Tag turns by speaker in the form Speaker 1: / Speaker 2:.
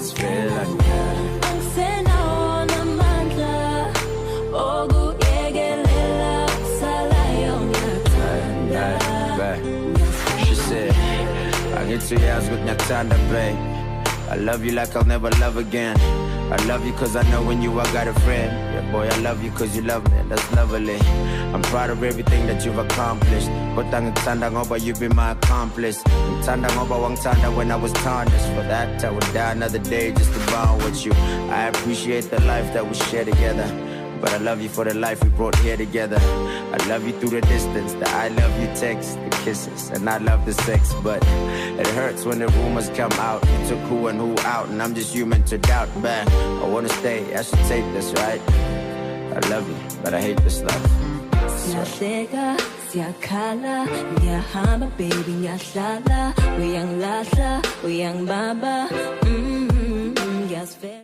Speaker 1: just feel like She said, angithuyazi ukuthi ngiyakuthanda babe. I love you like I'll never love again. I love you cause I know when you I got a friend. Yeah boy, I love you cause you love me, that's lovely. I'm proud of everything that you've accomplished. Kodwa ngikuthanda ngoba you've been my accomplice. Ngikuthanda ngoba wangithanda when I was tarnished. For that I would die another day just to bond with you. I appreciate the life that we share together, but I love you for the life we brought here together. I love you through the distance, the I love you text, the kisses, and I love the sex. But it hurts when the rumors come out. You took who and who out, and I'm just human to doubt. But I wanna stay, I should take this, right? I love you, but I hate this life.
Speaker 2: Siyahleka, siyakhala, ngiyahamba baby ngiyahlala, uyangilahla, uyangibamba, ngiyazivela